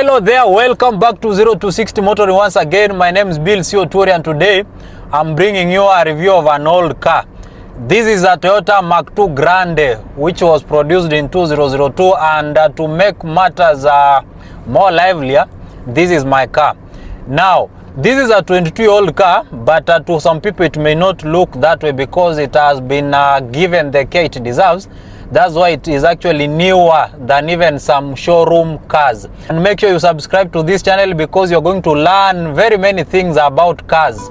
Hello there, welcome back to 0260 Motoring once again. My name is Bill CO2 and today I'm bringing you a review of an old car. This is a Toyota Mark II Grande which was produced in 2002, and to make matters more livelier, this is my car. Now, this is a 22-year-old car, but to some people it may not look that way because it has been given the care it deserves. That's why it is actually newer than even some showroom cars. And make sure you subscribe to this channel because you're going to learn very many things about cars.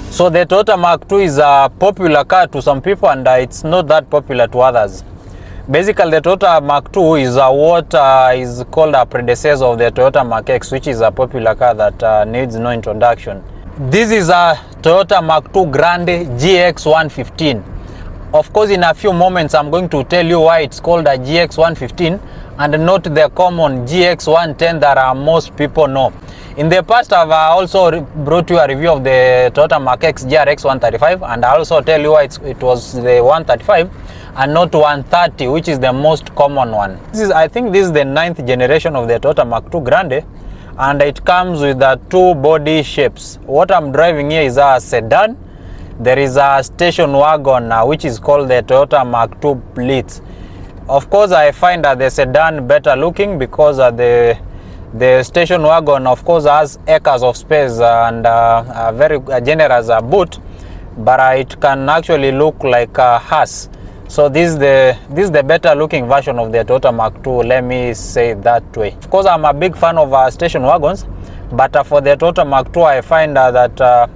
So the Toyota Mark II is a popular car to some people, and it's not that popular to others. Basically, the Toyota Mark II is what is called a predecessor of the Toyota Mark X, which is a popular car that needs no introduction. This is a Toyota Mark II Grande GX115. Of course, in a few moments, I'm going to tell you why it's called a GX115 and not the common GX110 that most people know. In the past, I've also brought you a review of the Toyota Mark X GX135, and I also tell you why it was the 135 and not 130, which is the most common one. I think this is the 9th generation of the Toyota Mark II Grande, and it comes with two body shapes. What I'm driving here is a sedan. There is a station wagon which is called the Toyota Mark II Blitz. Of course, I find the sedan better looking because the station wagon, of course, has acres of space and a very generous boot, but it can actually look like a hearse. So this is the better looking version of the Toyota Mark II, let me say it that way. Of course, I'm a big fan of station wagons, but for the Toyota Mark II, I find that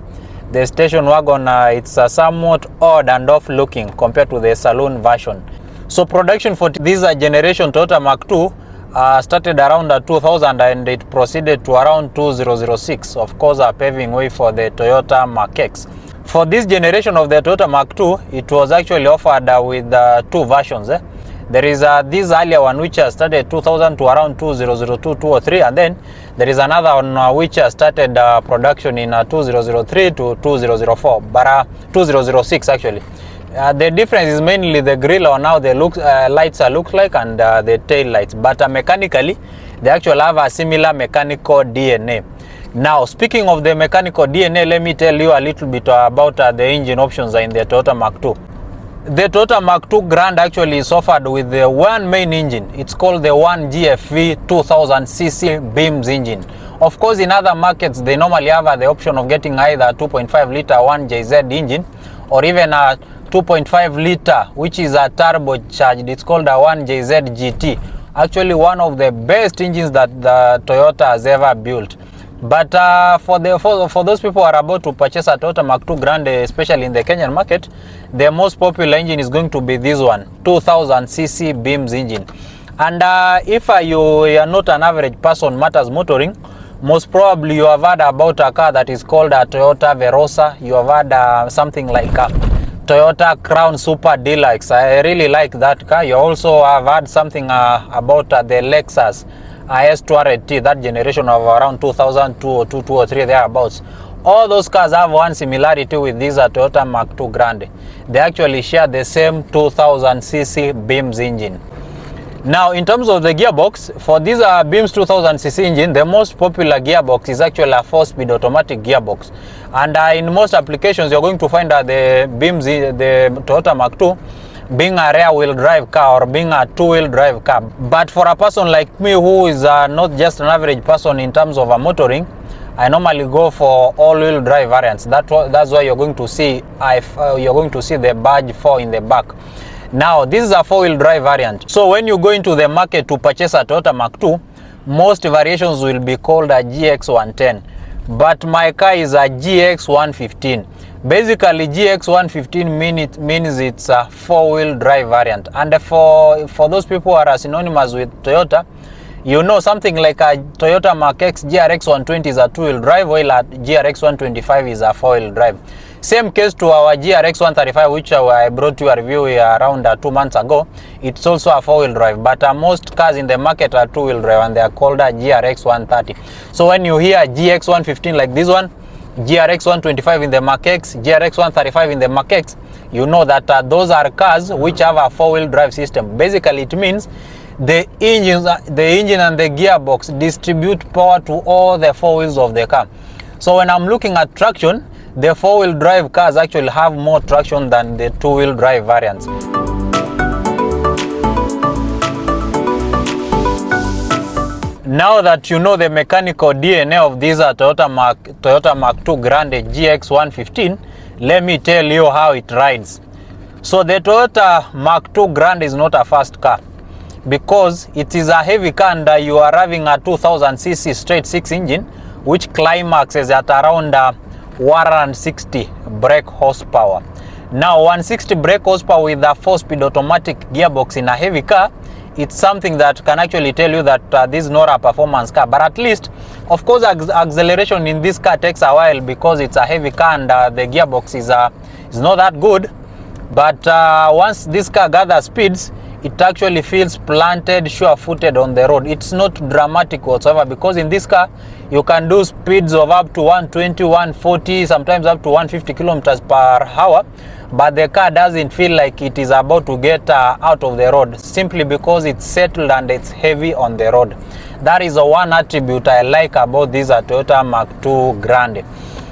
the station wagon it's somewhat odd and off looking compared to the saloon version. So production for this generation Toyota Mark II started around 2000 and it proceeded to around 2006, of course paving way for the Toyota Mark X. For this generation of the Toyota Mark II, it was actually offered with two versions. There is this earlier one which started 2000 to around 2002, 2003, and then there is another one which started production in 2003 to 2004, but 2006 actually. The difference is mainly the grille on how the lights look like and the tail lights, but mechanically they actually have a similar mechanical DNA. Now, speaking of the mechanical DNA, let me tell you a little bit about the engine options in the Toyota Mark II. The Toyota Mark II Grande actually is offered with the one main engine. It's called the 1GFV 2000cc beams engine. Of course, in other markets they normally have the option of getting either 2.5 liter 1JZ engine or even a 2.5 liter which is a turbocharged. It's called a 1JZ GT. Actually one of the best engines that the Toyota has ever built. But for those people who are about to purchase a Toyota Mark II Grande, especially in the Kenyan market, the most popular engine is going to be this one, 2000cc beams engine. And if you are not an average person matters motoring, most probably you have heard about a car that is called a Toyota Verosa. You have heard something like a Toyota Crown Super Deluxe. I really like that car. You also have heard something about the Lexus IS200T, that generation of around 2002 or 2003 thereabouts. All those cars have one similarity with this Toyota Mark II Grande. They actually share the same 2000cc beams engine. Now, in terms of the gearbox, for this beams 2000cc engine, the most popular gearbox is actually a 4-speed automatic gearbox. And in most applications, you're going to find that the beams, the Toyota Mark II, being a rear-wheel drive car or being a two-wheel drive car. But for a person like me who is not just an average person in terms of motoring, I normally go for all-wheel drive variants. That's why you're going to see the badge 4 in the back. Now, this is a 4-wheel drive variant. So when you go into the market to purchase a Toyota Mark II, most variations will be called a GX110. But my car is a GX115. Basically, GX115 means it's a 4-wheel drive variant. And for those people who are synonymous with Toyota, you know something like a Toyota Mark X GRX120 is a 2-wheel drive, while a GRX125 is a 4-wheel drive. Same case to our GRX135, which I brought you a review around 2 months ago. It's also a 4-wheel drive, but most cars in the market are 2-wheel drive, and they are called a GRX130. So when you hear GX115 like this one, GRX125 in the Mark X, GRX135 in the Mark X, you know that those are cars which have a 4-wheel drive system. Basically, it means the engine and the gearbox distribute power to all the 4 wheels of the car. So when I'm looking at traction, the 4-wheel drive cars actually have more traction than the 2-wheel drive variants. Now that you know the mechanical DNA of this Toyota Mark II Grande GX115, let me tell you how it rides. So the Toyota Mark II Grande is not a fast car because it is a heavy car, and you are having a 2000cc straight 6 engine, which climaxes at around 160 brake horsepower. Now 160 brake horsepower with a 4-speed automatic gearbox in a heavy car, it's something that can actually tell you that this is not a performance car. But at least, of course, acceleration in this car takes a while because it's a heavy car and the gearbox is not that good. But once this car gathers speeds, it actually feels planted, sure-footed on the road. It's not dramatic whatsoever because in this car, you can do speeds of up to 120, 140, sometimes up to 150 kilometers per hour. But the car doesn't feel like it is about to get out of the road, simply because it's settled and it's heavy on the road. That is the one attribute I like about this Toyota Mark II Grande.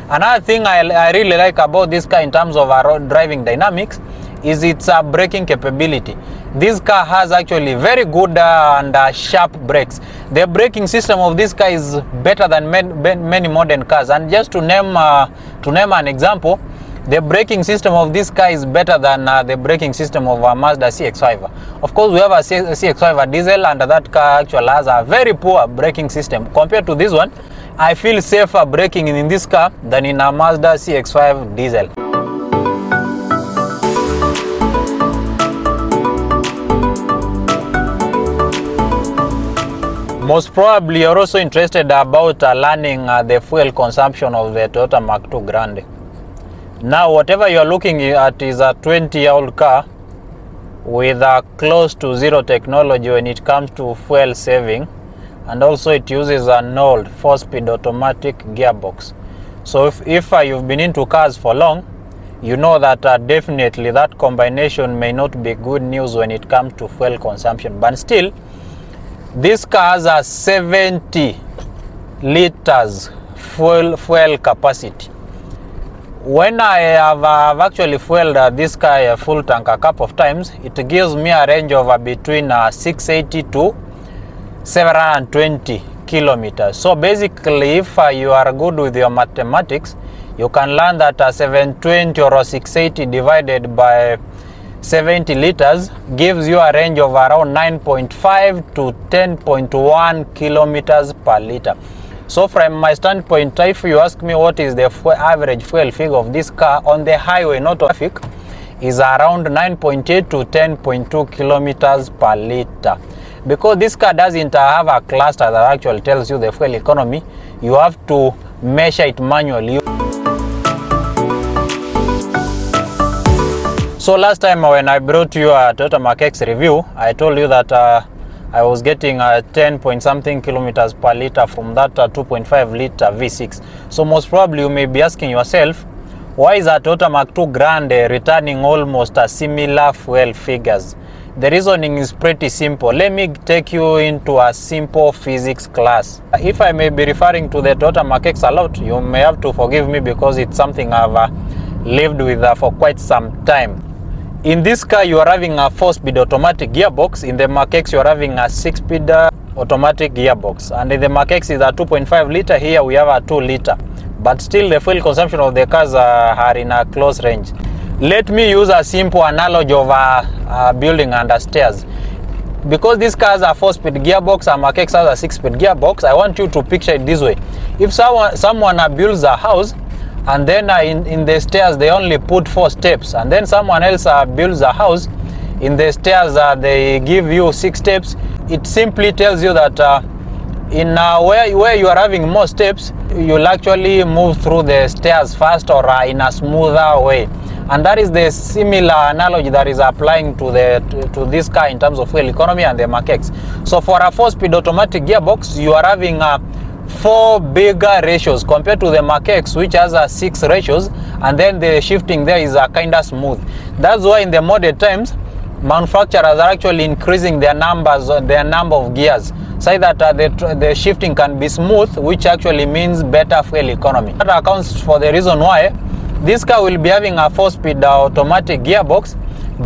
Another thing I really like about this car in terms of road driving dynamics is its braking capability. This car has actually very good and sharp brakes. The braking system of this car is better than many modern cars. And just to name an example, the braking system of this car is better than the braking system of a Mazda CX-5. Of course, we have a CX-5 diesel, and that car actually has a very poor braking system. Compared to this one, I feel safer braking in this car than in a Mazda CX-5 diesel. Most probably you're also interested about learning the fuel consumption of the Toyota Mark II Grande. Now, whatever you're looking at is a 20-year-old car with close to zero technology when it comes to fuel saving, and also it uses an old 4-speed automatic gearbox. So if you've been into cars for long, you know that definitely that combination may not be good news when it comes to fuel consumption. But still, this car has a 70 liters fuel capacity. When I have actually fueled this car a full tank a couple of times, it gives me a range of between 680 to 720 kilometers. So basically, if you are good with your mathematics, you can learn that 720 or 680 divided by 70 liters gives you a range of around 9.5 to 10.1 kilometers per liter. So from my standpoint, if you ask me what is the average fuel figure of this car on the highway, not traffic, is around 9.8 to 10.2 kilometers per liter. Because this car doesn't have a cluster that actually tells you the fuel economy, you have to measure it manually. So last time when I brought you a Toyota Mark X review, I told you that I was getting 10 point something kilometers per liter from that 2.5 liter V6. So most probably you may be asking yourself, why is a Toyota Mark II Grande returning almost similar fuel figures? The reasoning is pretty simple. Let me take you into a simple physics class. If I may be referring to the Toyota Mark X a lot, you may have to forgive me because it's something I've lived with for quite some time. In this car, you are having a 4-speed automatic gearbox. In the Mark X, you are having a 6-speed automatic gearbox. And in the Mark X is a 2.5 liter. Here we have a 2 liter. But still, the fuel consumption of the cars are in a close range. Let me use a simple analogy of a building under stairs. Because these cars are 4-speed gearbox and Mark X has a 6-speed gearbox, I want you to picture it this way. If someone builds a house, and then in the stairs they only put 4 steps, and then someone else builds a house, in the stairs they give you 6 steps, it simply tells you that In where you are having more steps, you'll actually move through the stairs fast or in a smoother way. And that is the similar analogy that is applying to this car in terms of fuel economy and the Mach X. So for a 4-speed automatic gearbox, you are having 4 bigger ratios compared to the Mach X, which has 6 ratios, and then the shifting there is kind of smooth. That's why in the modern times, manufacturers are actually increasing their number of gears, so that the shifting can be smooth, which actually means better fuel economy. That accounts for the reason why this car will be having a 4-speed automatic gearbox,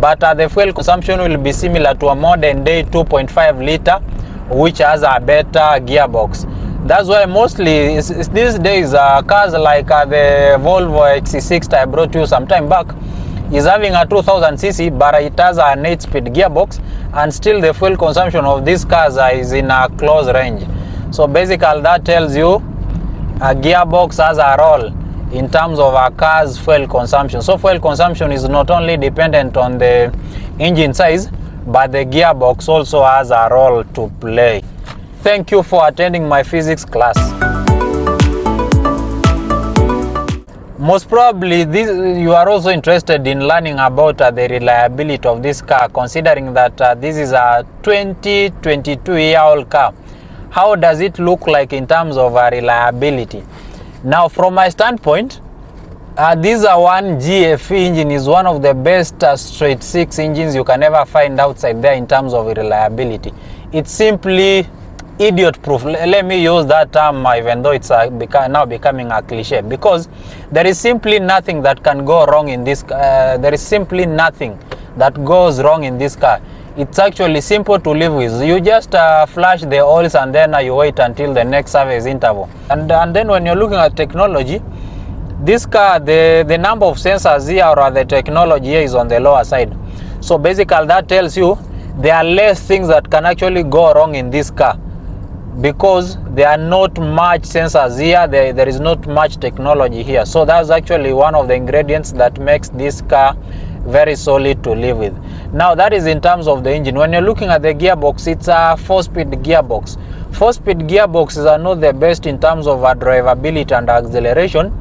but the fuel consumption will be similar to a modern day 2.5 liter, which has a better gearbox. That's why mostly these days cars like the Volvo XC60 I brought you some time back is having a 2000cc, but it has an 8-speed gearbox, and still the fuel consumption of these cars is in a close range. So basically that tells you a gearbox has a role in terms of a car's fuel consumption. So fuel consumption is not only dependent on the engine size, but the gearbox also has a role to play. Thank you for attending my physics class. Most probably you are also interested in learning about the reliability of this car, considering that this is a 2022-year-old car. How does it look like in terms of reliability? Now, from my standpoint, this one GFE engine is one of the best straight 6 engines you can ever find outside there in terms of reliability. It's simply idiot proof. Let me use that term, even though it's now becoming a cliche, because there is simply nothing that can go wrong in this there is simply nothing that goes wrong in this car. It's actually simple to live with. You just flush the oils, and then you wait until the next service interval. And then when you're looking at technology, this car, the number of sensors here or the technology here is on the lower side. So basically that tells you there are less things that can actually go wrong in this car, because there are not much sensors here, there is not much technology here. So that's actually one of the ingredients that makes this car very solid to live with. Now that is in terms of the engine. When you're looking at the gearbox, it's a 4-speed gearbox. 4-speed gearboxes are not the best in terms of drivability and acceleration,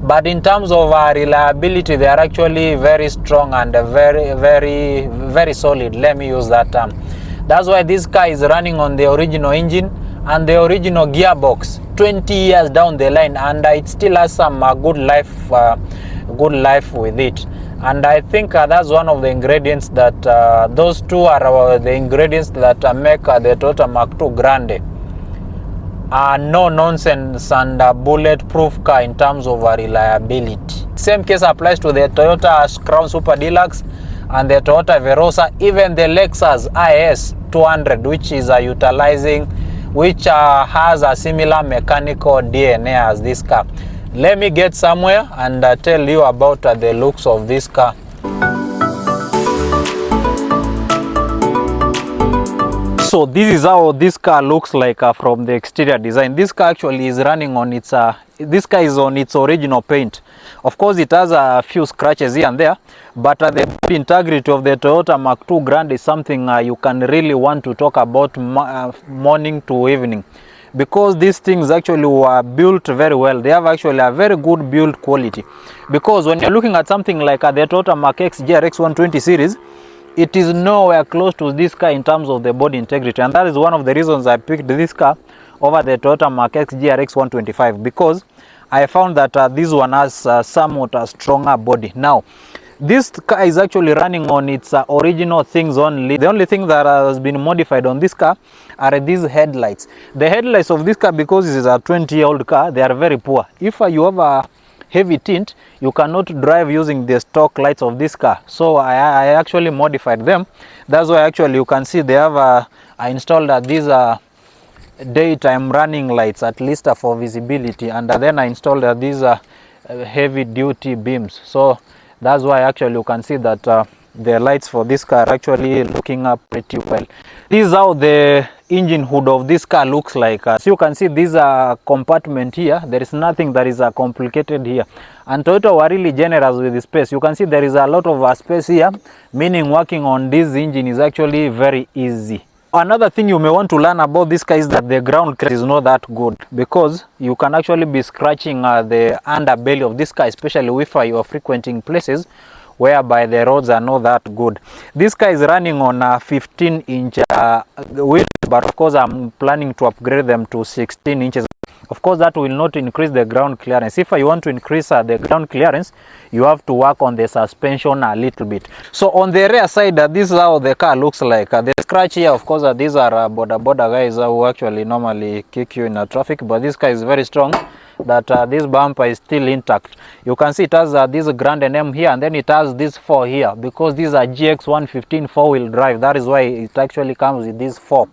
but in terms of reliability, they are actually very strong and very solid. Let me use that term. That's why this car is running on the original engine and the original gearbox 20 years down the line, and it still has some good life with it. And I think that's one of the ingredients that those two are the ingredients that make the Toyota Mark II Grande a no nonsense and bulletproof car in terms of reliability. Same case applies to the Toyota Crown Super Deluxe and the Toyota Verosa, even the Lexus IS 200, which is which has a similar mechanical DNA as this car. Let me get somewhere and tell you about the looks of this car. So this is how this car looks like from the exterior design. This car actually is running on its this car is on its original paint. Of course, it has a few scratches here and there, but the integrity of the Toyota Mark II Grande is something you can really want to talk about morning to evening, because these things actually were built very well. They have actually a very good build quality, because when you're looking at something like the Toyota Mark X GX120 series, it is nowhere close to this car in terms of the body integrity, and that is one of the reasons I picked this car over the Toyota Mark X GX125, because I found that this one has somewhat a stronger body. Now, this car is actually running on its original things only. The only thing that has been modified on this car are these headlights. The headlights of this car, because this is a 20-year-old car, they are very poor. If you have a heavy tint, you cannot drive using the stock lights of this car. So I actually modified them. That's why actually you can see they have I installed these daytime running lights, at least for visibility, and then I installed these heavy duty beams. So that's why actually you can see that the lights for this car are actually looking up pretty well. This is how the engine hood of this car looks like. So you can see this compartment here. There is nothing that is complicated here, and Toyota were really generous with the space. You can see there is a lot of space here, meaning working on this engine is actually very easy. Another thing you may want to learn about this car is that the ground clearance is not that good, because you can actually be scratching the underbelly of this car, especially if you are frequenting places whereby the roads are not that good. This car is running on a 15-inch wheel, but of course I'm planning to upgrade them to 16 inches. Of course, that will not increase the ground clearance. If you want to increase the ground clearance, you have to work on the suspension a little bit. So on the rear side, this is how the car looks like. The scratch here, of course, these are border guys who actually normally kick you in traffic, but this car is very strong that this bumper is still intact. You can see it has this Grande name here, and then it has this 4 here, because these are GX115 4-wheel drive. That is why it actually comes with this 4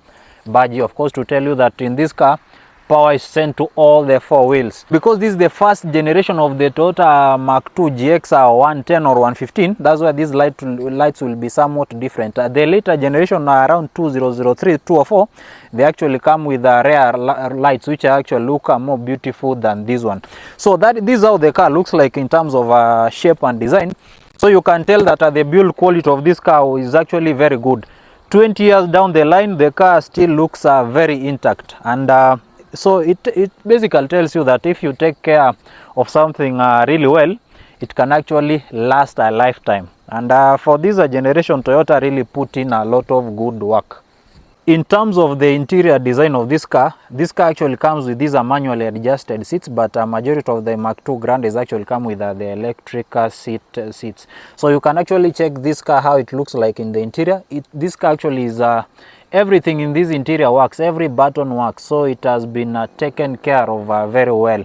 badge, of course, to tell you that in this car power is sent to all the 4 wheels. Because this is the first generation of the Toyota Mark II GX110 or 115, that's why these lights will be somewhat different. The later generation around 2003, 204, they actually come with rear lights, which actually look more beautiful than this one. So this is how the car looks like in terms of shape and design. So you can tell that the build quality of this car is actually very good. 20 years down the line, the car still looks very intact, and so it basically tells you that if you take care of something really well, it can actually last a lifetime. And for this generation, Toyota really put in a lot of good work. In terms of the interior design of this car actually comes with these manually adjusted seats, but a majority of the Mark II Grandes actually come with the electric seats. So you can actually check this car how it looks like in the interior. This car actually is everything in this interior works, every button works, so it has been taken care of very well.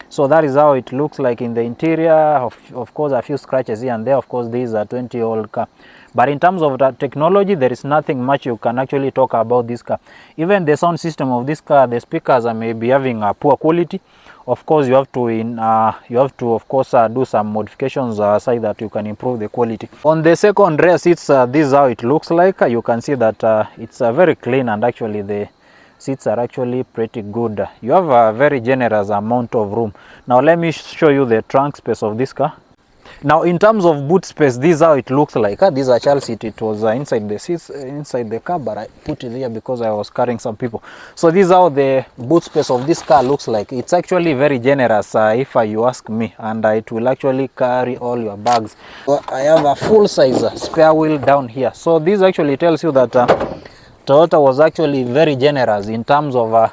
So that is how it looks like in the interior. Of course, a few scratches here and there. Of course, this is a 20-year-old car. But in terms of the technology, there is nothing much you can actually talk about this car. Even the sound system of this car, the speakers may be having a poor quality. Of course, you have to of course do some modifications so that you can improve the quality. On the second rear seats, this is how it looks like. You can see that it's very clean, and actually the seats are actually pretty good. You have a very generous amount of room. Now let me show you the trunk space of this car. Now in terms of boot space, this is how it looks like. This is a child seat. It was inside the seats, inside the car, but I put it here because I was carrying some people. So this is how the boot space of this car looks like. It's actually very generous if you ask me, and it will actually carry all your bags. I have a full size spare wheel down here. So this actually tells you that Toyota was actually very generous in terms of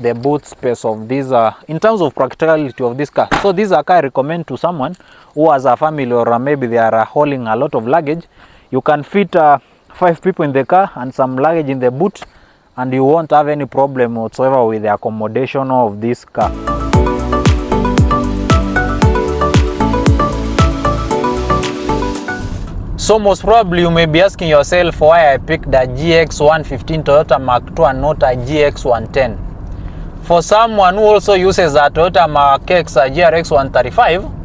the boot space of this, in terms of practicality of this car. So this is a car I recommend to someone who has a family, or maybe they are hauling a lot of luggage. You can fit 5 people in the car and some luggage in the boot, and you won't have any problem whatsoever with the accommodation of this car. So most probably you may be asking yourself why I picked the GX115 Toyota Mark II and not a GX110. For someone who also uses a Toyota Mark X GRX135,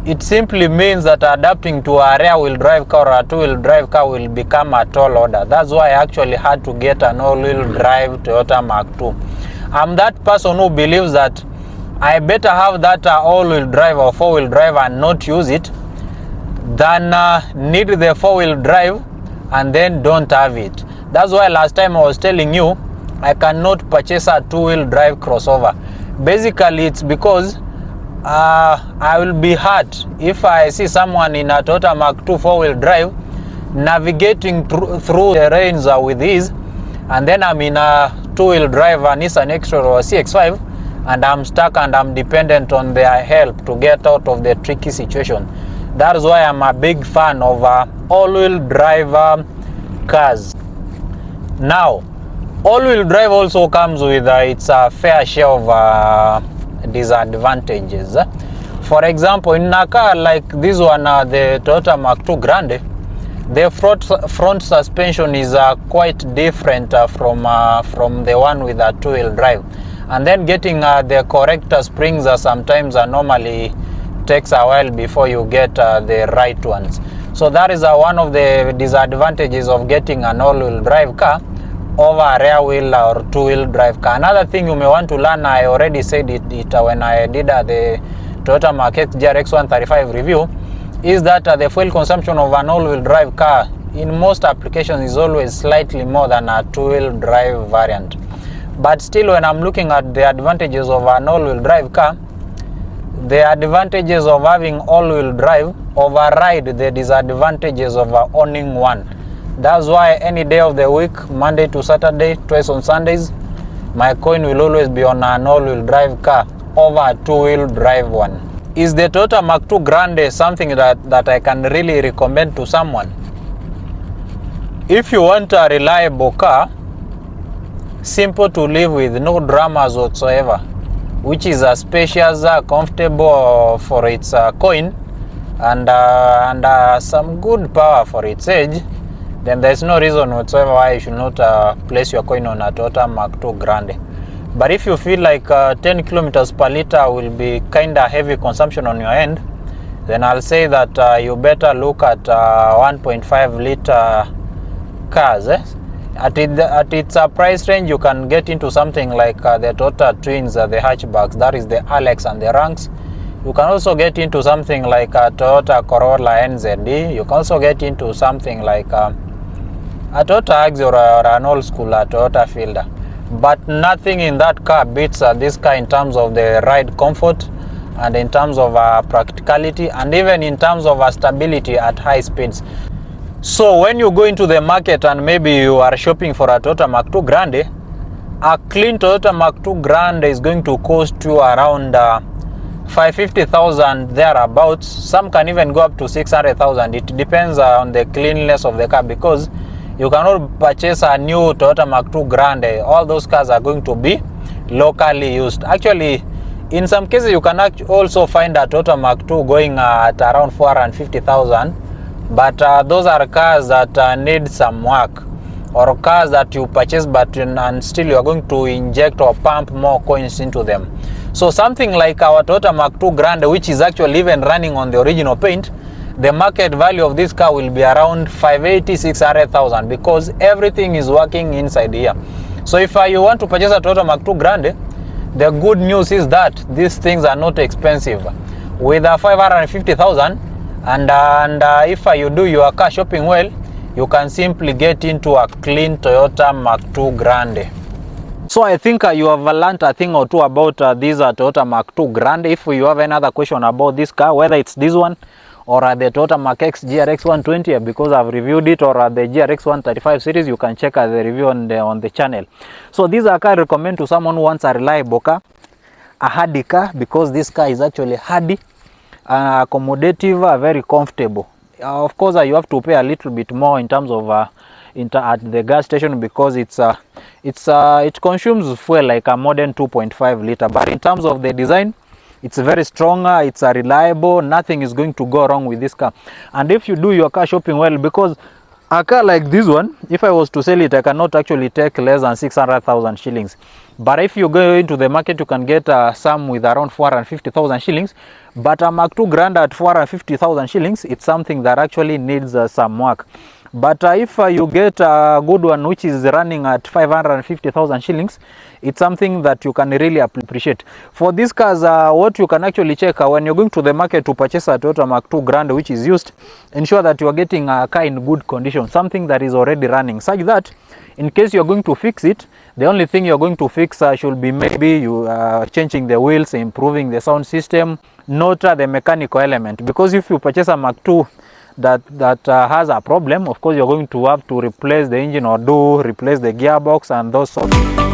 it simply means that adapting to a rear-wheel drive car or a two-wheel drive car will become a tall order. That's why I actually had to get an all-wheel drive Toyota Mark II. I'm that person who believes that I better have that all-wheel drive or four-wheel drive and not use it than need the four-wheel drive and then don't have it. That's why last time I was telling you I cannot purchase a two-wheel drive crossover. Basically, it's because I will be hurt if I see someone in a Toyota Mark II four-wheel drive navigating through the rains with ease, and then I'm in a two-wheel drive, a Nissan X-Trail or a CX-5, and I'm stuck and I'm dependent on their help to get out of the tricky situation. That is why I'm a big fan of all-wheel drive cars. Now, all-wheel drive also comes with its fair share of disadvantages. For example, in a car like this one, the Toyota Mark II Grande, the front suspension is quite different from the one with a two-wheel drive, and then getting the correct springs sometimes normally takes a while before you get the right ones. So that is one of the disadvantages of getting an all-wheel drive car over a rear wheel or two-wheel drive car. Another thing you may want to learn, I already said it when I did the Toyota Mark X GRX135 review, is that the fuel consumption of an all-wheel drive car in most applications is always slightly more than a two-wheel drive variant. But still, when I'm looking at the advantages of an all-wheel drive car, the advantages of having all-wheel drive override the disadvantages of owning one. That's why any day of the week, Monday to Saturday, twice on Sundays, my coin will always be on an all-wheel drive car over a two-wheel drive one. Is the Toyota Mark II Grande something that I can really recommend to someone? If you want a reliable car, simple to live with, no dramas whatsoever, which is spacious, comfortable for its coin, and some good power for its age, then there's no reason whatsoever why you should not place your coin on a Toyota Mark II Grande. But if you feel like 10 kilometers per liter will be kind of heavy consumption on your end, then I'll say that you better look at 1.5 liter cars. At its price range, you can get into something like the Toyota Twins, the hatchbacks, that is the Alex and the Ranks. You can also get into something like a Toyota Corolla NZD. You can also get into something like a Toyota Axio or an old school Toyota Fielder. But nothing in that car beats this car in terms of the ride comfort, and in terms of practicality, and even in terms of stability at high speeds. So when you go into the market and maybe you are shopping for a Toyota Mark II Grande, a clean Toyota Mark II Grande is going to cost you around 550,000 thereabouts. Some can even go up to 600,000. It depends on the cleanliness of the car, because you cannot purchase a new Toyota Mark II Grande. All those cars are going to be locally used. Actually, in some cases you can also find a Toyota Mark II going at around 450,000, but those are cars that need some work, or cars that you purchase and still you are going to inject or pump more coins into them. So something like our Toyota Mark II Grande, which is actually even running on the original paint, the market value of this car will be around 580,000-600,000, because everything is working inside here. So if you want to purchase a Toyota Mark II Grande, the good news is that these things are not expensive. With 550,000, and if you do your car shopping well, you can simply get into a clean Toyota Mark II Grande. So I think you have learned a thing or two about this Toyota Mark II Grande. If you have any other question about this car, whether it's this one or the Toyota Mark X GRX120, because I've reviewed it, or the GRX135 series, you can check the review on the channel. So this car I recommend to someone who wants a reliable car, a hardy car, because this car is actually hardy, accommodative, very comfortable. Of course, you have to pay a little bit more in terms of at the gas station, because it consumes fuel like a modern 2.5 liter. But in terms of the design, it's very strong, it's reliable, nothing is going to go wrong with this car. And if you do your car shopping well, because a car like this one, if I was to sell it, I cannot actually take less than 600,000 shillings. But if you go into the market, you can get some with around 450,000 shillings. But a Mark II Grande at 450,000 shillings, it's something that actually needs some work. But if you get a good one which is running at 550,000 shillings, it's something that you can really appreciate. For these cars, what you can actually check when you're going to the market to purchase a Toyota Mark II Grande which is used, ensure that you are getting a car in good condition, something that is already running, such that in case you're going to fix it, the only thing you're going to fix should be maybe you changing the wheels, improving the sound system, not the mechanical element. Because if you purchase a Mark II that has a problem, of course you're going to have to replace the engine, or replace the gearbox and those sorts.